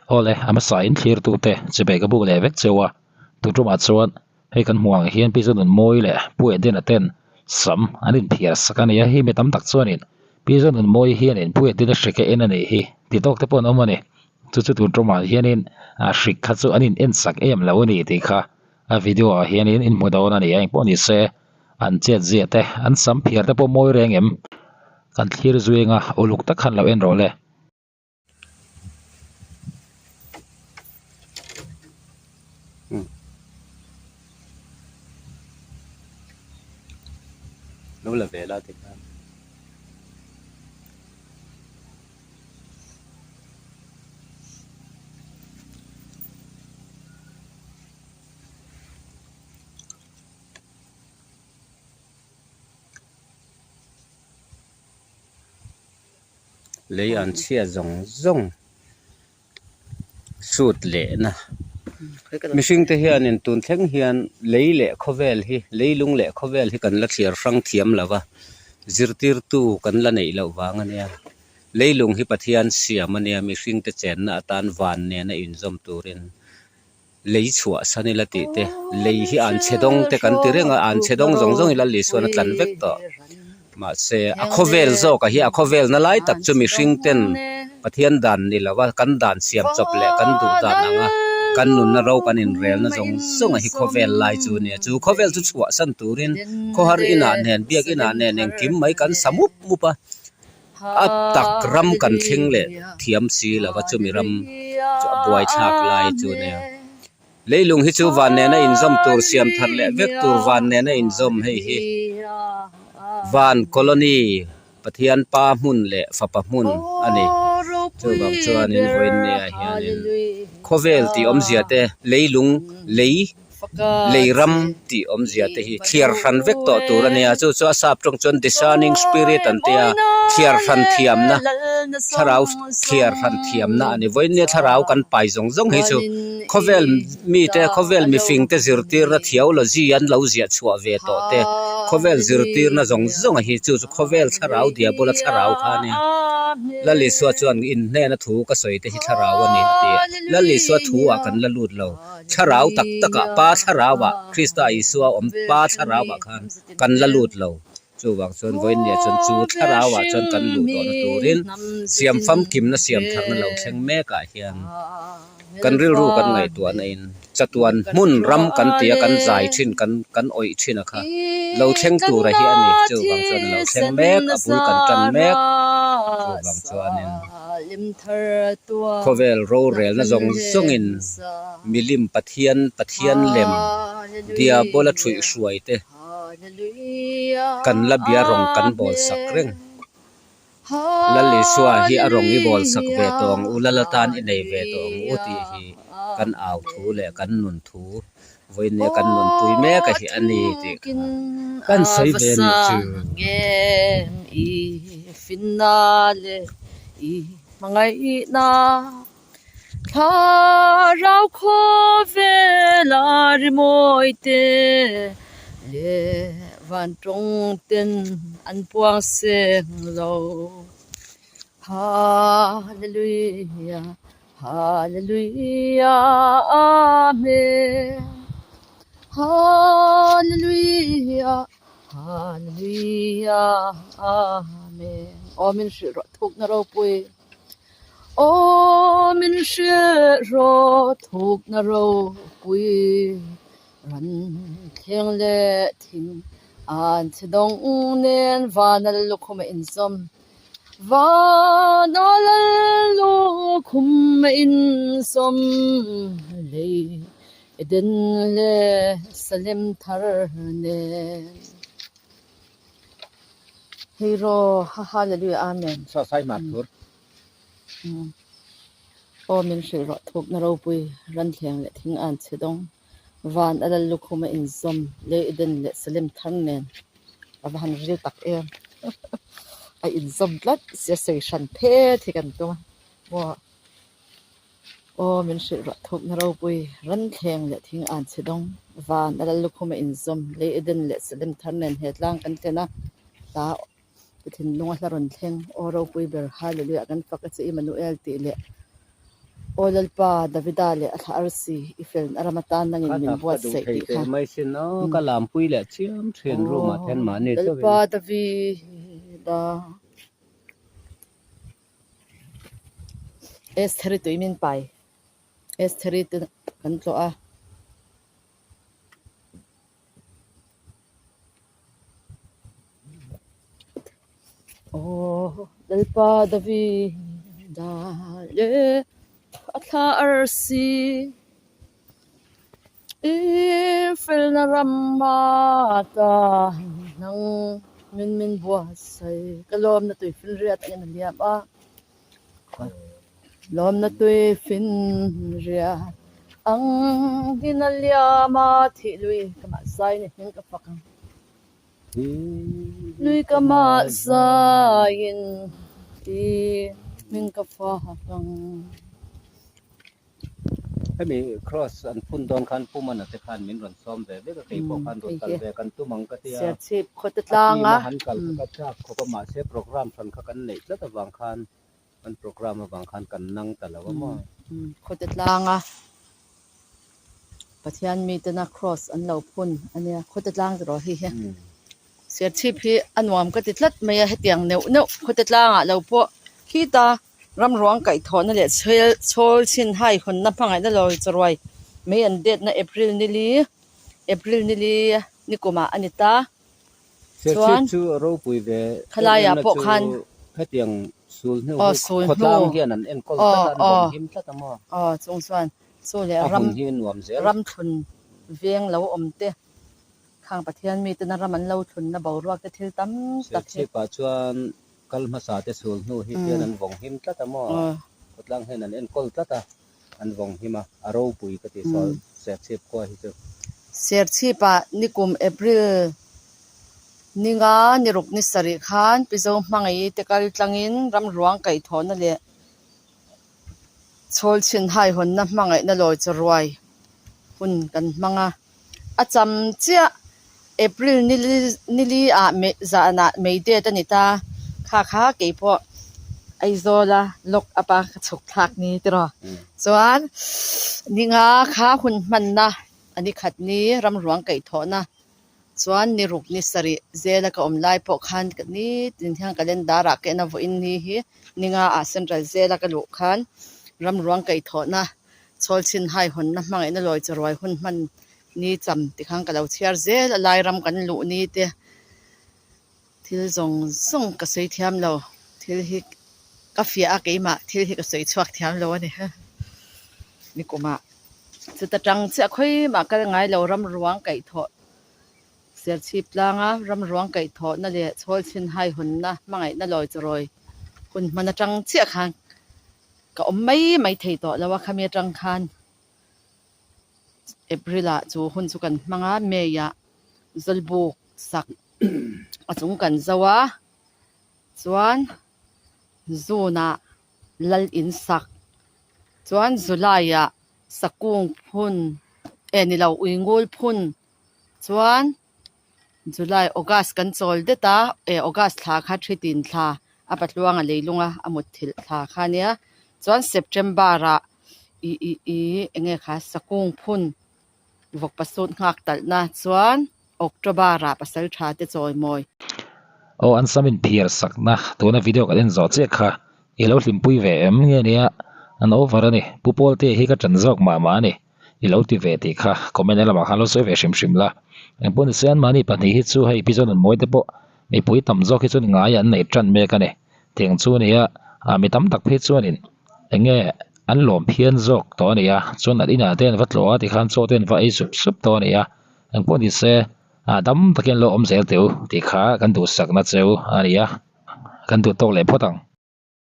ole ama sain thlir tu te chebe ka bu le vek chewa tu tuma chuan hei kan muang hian pi zon moi le pu den aten sam anin phiar sakania hi me tam tak chuanin pi zon moi hian in pu den a shrike en ani hi ti tok te pon omani chu chu tu tuma hianin a shrik kha chu anin en sak em lo ani ti kha a video a hianin in modon ani ang poni se an chet zia te an sam phiar te po moi reng em kan thlir zuenga uluk tak khan lo en role nó là về là thì lấy ăn chia rong rong sụt lệ na mình sinh thế hiện in tuần tháng hiện lấy lệ khovel hi lấy lung lệ khovel hi cần là thiệt răng thiam là va zirtir tu cần là này lâu vàng anh em lấy lung hi pathian siam anh em mình sinh thế chén na tan van nè na in zom turin lấy chùa san là tị te lấy hi an chedong te cần tị renga an chedong rong rong ila lấy xuân tlan vek to mà se a khovel zo ka hi a khovel na lai tak chu mi hring ten pathian dan ni lawa kan dan siam chop le kan du dan anga kan nun na ro kan in rel na zong zong a hi khovel lai chu ne chu khovel chu chua san turin kho har ina nen biak ina nen eng kim mai kan samup mupa a tak ram kan thing le thiam si lawa chu mi ram chu buai thak lai chu ne leilung hi chu van ne na in zom tur siam thar le vek tur van ne na in zom hei hi van colony pathian pa mun le fa pa mun ani chu bang chuan in voin ne a hian in khovel ti om zia te leilung leiram ti om zia te hi thiar ran vek to tur ania chu chu sap trong chon discerning spirit an te a thiar ran thiam na tharau thiar ran thiam na ani voin ne tharau kan pai zong zong hi chu khovel mi te khovel mi fing te zirtir na thiau lo ji an lo zia chua ve to te khovel zirtir na zong zong hi chu chu khovel tharau dia bola tharau kha ne la li suwa chuan in ne na thu ka soi te hi tharau ani te la li suwa thu a kan la lut lo tharau tak taka pa tharawa krista isua om pa tharawa khan kan la lut lo chu wang chuan voin ne chon chu tharawa chon kan lu to na turin siam fam kim na siam thar na lo thleng me ka hian kan ril ru kan ngai tuan in chatuan mun ram kan tia kan zai thin kan oi thin a kha lo thleng tu ra hi ani chu wang chuan lo thleng mek a bul kan tan mek chu wang chuan in khovel ro rel na zong zong in milim pathian lem dia bola thui hruai te kan la bia rong kan bol sak reng la le suwa hi arong i bol sak ve tong ulalatan i nei ve tong uti hi kan aw thu le kan nun thu voin ne kan nun pui me ka hi ani ti kan sei ve ni chu i finale i mangai na tharau khovelar moite le van trong ten an puang seng lo hallelujah hallelujah amen hallelujah hallelujah amen amen shiro thuk na ro pui amen shiro thuk na ro pui ran theng le thing an chedong nen vanal lukhum in som vanal lukhum in som le eden le salim thar ne hero hallelujah amen so sai mat tur amen shiro thuk na ro pui ran theng le thing an chedong van alal lukhuma in zom le iden le salim thang nen avan ril tak em a in zom lat sia sei shan the thi kan to wa o min shi ra thok na ro pui ran thleng le thing an chedong van alal lukhuma in zom le iden le salim thang nen hetlang kan tena ta thin lunga hla ron thleng o ro pui ber hallelujah kan faka che Emmanuel ti le olal pa davida le atha arsi ifel aramatan nangin min buat sei ti kha mai sin no ka lam pui le chiam thren ro ma then ma ne dal pa davida es thari tu min pai es thari tu kan tlo a dal pa davida le atha arsi ifel na ramata nang min buat sei kalom na tu ifel riat an liam a lom na tu ifin riat ang ginaliama thi lui kama sai ni hin ka fakang lui kama sain ti min ka fakang mi cross an phun don khan pu man te khan min ron som ve ve ka kai po khan ron kal ve kan tu mang ka tia sia chip khotlanga han kal ka cha ko pa ma se program than kha kan nei la ta wang khan an program wang khan kan nang ta la wa mo khotlanga pathian mi tana cross an lo phun ania khotlang ro hi he sia chip hi anwam ka titlat maya hetiang neu khotlanga lo po hi ta ram ruang kai thon le chol chin hai khon na phangai na loi chorwai me an date na april nili nikoma anita chuan chu ro pui ve khalaya po khan hetiang sul nu sul khotlang hian an en kol ta an bom him ta mo chung chuan chu le ram thun veng lo omte khang pathian mi tana ram an lo thun na boruak te thil tam tak che pa chuan kalma sa te sul nu hi hian an vong him ta mo khotlang hen an en kol ta an vong hima aro pui ka ti sol se chep ko hi chu ser chi pa nikum april ninga niruk ni sari khan pizo mangai te kal tlangin ram ruang kai thon le chol chin hai hon na mangai na loi chorwai hun kan manga acham chia april nili a me za na me de ta ni ta kha ke po aizola lok apa chok thak ni tro chuan ninga kha hun man na ani khat ni ram ruang kai thona chuan ni ruk ni sari zela ka omlai po khan ka ni tin thang calendar a ke na vo in ni hi ninga a central zela ka lu khan ram ruang kai thona chol chin hai hon na mangai na loi chorwai hun man ni cham ti khang ka lo chiar zel lai ram kan lu ni te thil zong ka sei thiam lo thil hi ka fia a keima thil hi ka sei chuak thiam lo ani ni kuma chuta tang che khoi ma kal ngai lo ram ruang kai tho ser chip langa ram ruang kai tho na le chol chin hai hun na mangai na loi choroi hun mana tang che khan ka mai thei to lawa khamia tang khan april a chu hun chu kan manga meya zalbuk sak achung kan zawa chuan zuna lal in sak chuan zulaya sakung phun enilo uingul phun chuan july august kan chol deta august thla kha thitin thla apatluanga leilunga amut thil thla khania chuan september ra enge kha sakung phun vok pasut ngak talna chuan october ra pasal tha te choi moi an samin phiar sakna tuna video ka den zo che kha ilo hlimpui ve em nge nia an over ani pupol te hi ka chanjok ma ni ilo ti ve ti kha comment ala ma khalo se ve shim la en pon sen mani pani hi chu hei episode an moi te po mi pui tam jok hi chu ngai an nei tran me ka ne teng chu nia mi tam tak phe chuanin enge an lom phian jok to nia chun adina ten vatlo ti khan cho ten va ei sup to nia en pon di se dam taken lo om zel teu ti kha kan du sakna cheu ania kan du tok le photang